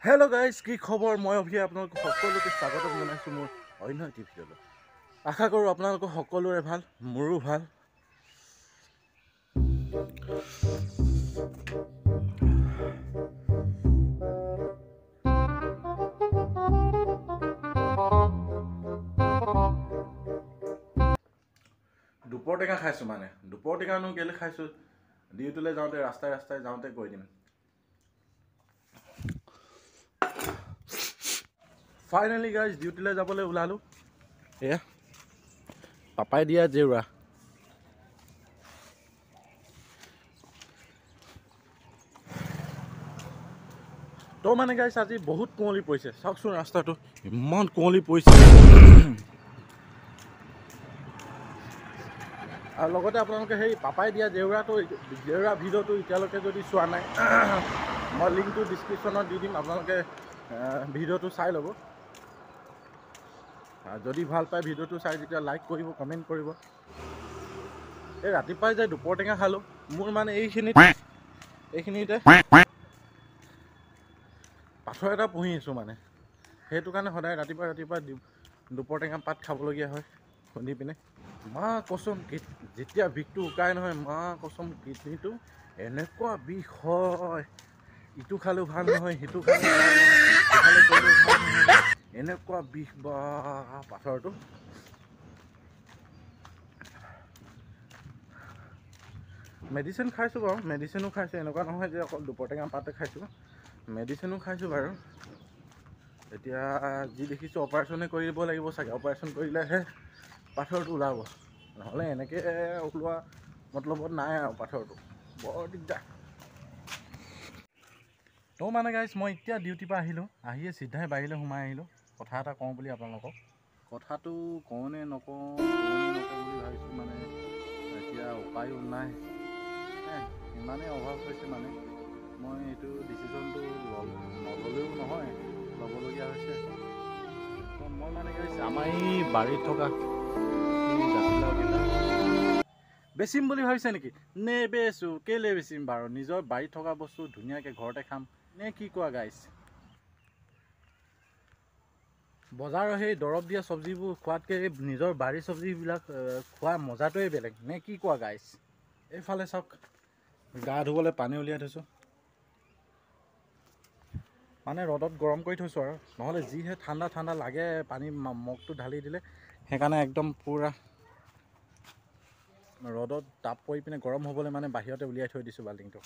Hello' guys, কি খবৰ? মই অভি আপোনালোকক সকলোকে স্বাগতম জনাইছোঁ মোৰ অন্য এটি ভিডিঅ'লৈ। আশা কৰোঁ আপোনালোকৰ সকলোৰে ভাল, মোৰো ভাল। দুপৰ টেঙা খাইছোঁ মানে দুপৰ টেঙানো কেলৈ খাইছোঁ ডিউটিলৈ যাওঁতে ৰাস্তাই ৰাস্তাই যাওঁতে কৈ দিম। ফাইনেলি গাইজ ডিউটিলৈ যাবলৈ ওলালোঁ। এয়া পাপাই দিয়া জেউৰা। তো মানে গাইজ আজি বহুত কুঁৱলী পৰিছে, চাওকচোন ৰাস্তাটো ইমান কুঁৱলী পৰিছে। আৰু লগতে আপোনালোকে সেই পাপাই দিয়া জেউৰা ভিডিঅ'টো এতিয়ালৈকে যদি চোৱা নাই, মই লিংকটো ডিছক্ৰিপশ্যনত দি দিম, আপোনালোকে ভিডিঅ'টো চাই ল'ব। যদি ভাল পায় ভিডিঅ'টো চাই তেতিয়া লাইক কৰিব, কমেণ্ট কৰিব। এই ৰাতিপুৱাই যে দুপৰ টেঙা খালোঁ, মোৰ মানে এইখিনিতে পাথৰ এটা পুহি আছোঁ মানে, সেইটো কাৰণে সদায় ৰাতিপুৱা দুপৰ টেঙা পাত খাবলগীয়া হয় খুন্দি পিনে। মা কচম যেতিয়া বিষটো শুকাই নহয়, মা কচম কিডনীটো এনেকুৱা বিষ হয়, ইটো খালেও ভাল নহয়, সিটো খালেও ভাল নহয়, এনেকুৱা বিষ বা পাথৰটো। মেডিচিন খাইছোঁ বাৰু, মেডিচিনো খাইছোঁ, এনেকুৱা নহয় যে অকল দুপৰ টেঙা পাতে খাইছোঁ, মেডিচিনো খাইছোঁ বাৰু। এতিয়া যি দেখিছোঁ অপাৰেশ্যনে কৰিব লাগিব চাগে, অপাৰেশ্যন কৰিলেহে পাথৰটো ওলাব, নহ'লে এনেকৈ ওলোৱা মতলবত নাই আৰু পাথৰটো, বৰ দিগদাৰ। তো মানে গাইজ মই এতিয়া ডিউটিৰ পৰা আহিয়ে চিধাই বাৰীলৈ সোমাই আহিলোঁ, কথা এটা কওঁ বুলি আপোনালোকক। কথাটো কওঁনে নকওঁ বুলি ভাবিছোঁ মানে, এতিয়া উপায়ো নাই, ইমানেই অভাৱ হৈছে মানে, মই এইটো ডিচিশ্যনটো নল'লেও নহয়, ল'বলগীয়া হৈছে। মই মানে গাইজ আমাৰ এই বাৰীত থকা জাতিলাওকেইটা বেচিম বুলি ভাবিছে নেকি? নেবেচোঁ, কেলৈ বেচিম বাৰু? নিজৰ বাৰীত থকা বস্তু ধুনীয়াকৈ ঘৰতে খাম নে কি কোৱা গাইজ? বজাৰৰ সেই দৰৱ দিয়া চব্জিবোৰ খোৱাতকৈ নিজৰ বাৰীৰ চব্জিবিলাক খোৱা মজাটোৱে বেলেগ, নে কি কোৱা গাইজ? এইফালে চাওক, গা ধুবলৈ পানী উলিয়াই থৈছোঁ, মানে ৰ'দত গৰম কৰি থৈছোঁ আৰু, নহ'লে যিহে ঠাণ্ডা লাগে পানী মগটো ঢালি দিলে, সেইকাৰণে একদম পূৰা ৰ'দত তাপ পৰি পিনে গৰম হ'বলৈ মানে বাহিৰতে উলিয়াই থৈ দিছোঁ বাল্টিংটো।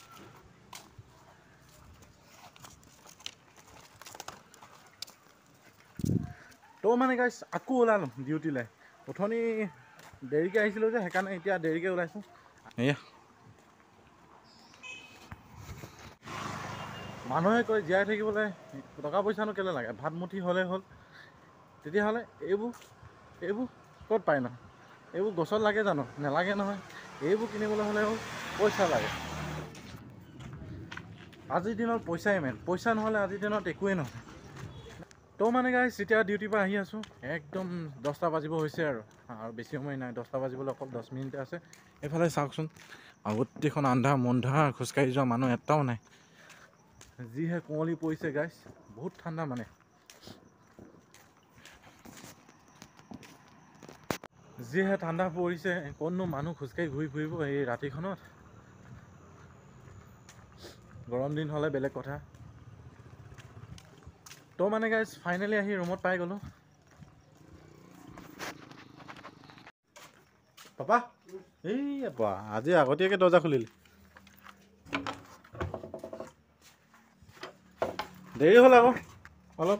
তো মানে গাইজ আকৌ ওলালোঁ ডিউটিলৈ। অথনি দেৰিকৈ আহিছিলোঁ যে, সেইকাৰণে এতিয়া দেৰিকৈ ওলাইছোঁ। এয়া মানুহে কয় জীয়াই থাকিবলৈ টকা পইচানো কেলৈ লাগে, ভাত মুঠি হ'লেই হ'ল। তেতিয়াহ'লে এইবোৰ ক'ত পায় ন? এইবোৰ গছত লাগে জানো? নেলাগে নহয়। এইবোৰ কিনিবলৈ হ'লেও পইচা লাগে। আজিৰ দিনত পইচাই মেইন, পইচা নহ'লে আজিৰ দিনত একোৱেই নহয়। তো মানে গাইজ এতিয়া ডিউটিৰ পৰা আহি আছোঁ, একদম 10টা বাজিব হৈছে আৰু বেছি সময় নাই, 10টা বাজিবলৈ অকল 10 মিনিট আছে। এইফালে চাওকচোন, গোটেইখন আন্ধাৰ মন্ধাৰ, খোজকাঢ়ি যোৱা মানুহ এটাও নাই। যিহে কুঁৱলী পৰিছে গাইজ, বহুত ঠাণ্ডা মানে। যিহে ঠাণ্ডা পৰিছে, ক'তনো মানুহ খোজকাঢ়ি ঘূৰি ফুৰিব এই ৰাতিখনত। গৰম দিন হ'লে বেলেগ কথা। তো মানে গাইজ ফাইনেলি আহি ৰুমত পাই গ'লোঁ। পাপা এই আজি আগতীয়াকৈ দৰ্জা খুলিলে, দেৰি হ'ল আকৌ অলপ।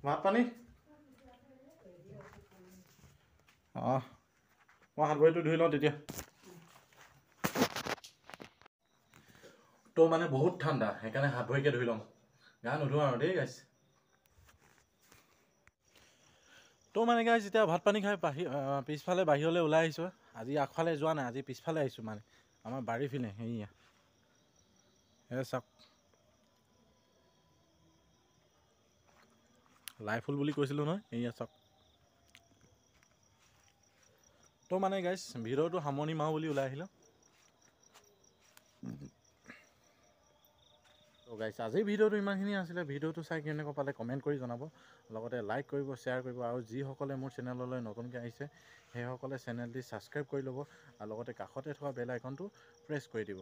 ভাত পানী মই হাত ভৰিটো ধুই লওঁ তেতিয়া। তো মানে বহুত ঠাণ্ডা, সেইকাৰণে হাত ভৰিকে ধুই লওঁ, গা নুধুওঁ আৰু দেই গাইজ। তো মানে গাইজ এতিয়া ভাত পানী খাই পিছফালে বাহিৰলৈ ওলাই আহিছোঁ। আজি আগফালে যোৱা নাই, আজি পিছফালে আহিছোঁ মানে, আমাৰ বাৰীৰ পিনে। সেয়া চাওক, লাই ফুল বুলি কৈছিলোঁ নহয়, এয়া চাওক। তো মানে গাইজ ভিডিঅ'টো সামৰণি মাৰো বুলি ওলাই আহিলোঁ। তো গাইজ আজিৰ ভিডিঅ'টো ইমানখিনি আছিলে। ভিডিঅ'টো চাই কেনেকুৱা পালে কমেণ্ট কৰি জনাব, লগতে লাইক কৰিব, শ্বেয়াৰ কৰিব, আৰু যিসকলে মোৰ চেনেললৈ নতুনকৈ আহিছে সেইসকলে চেনেলটি ছাবস্ক্ৰাইব কৰি ল'ব, আৰু লগতে কাষতে থকা বেল আইকনটো প্ৰেছ কৰি দিব।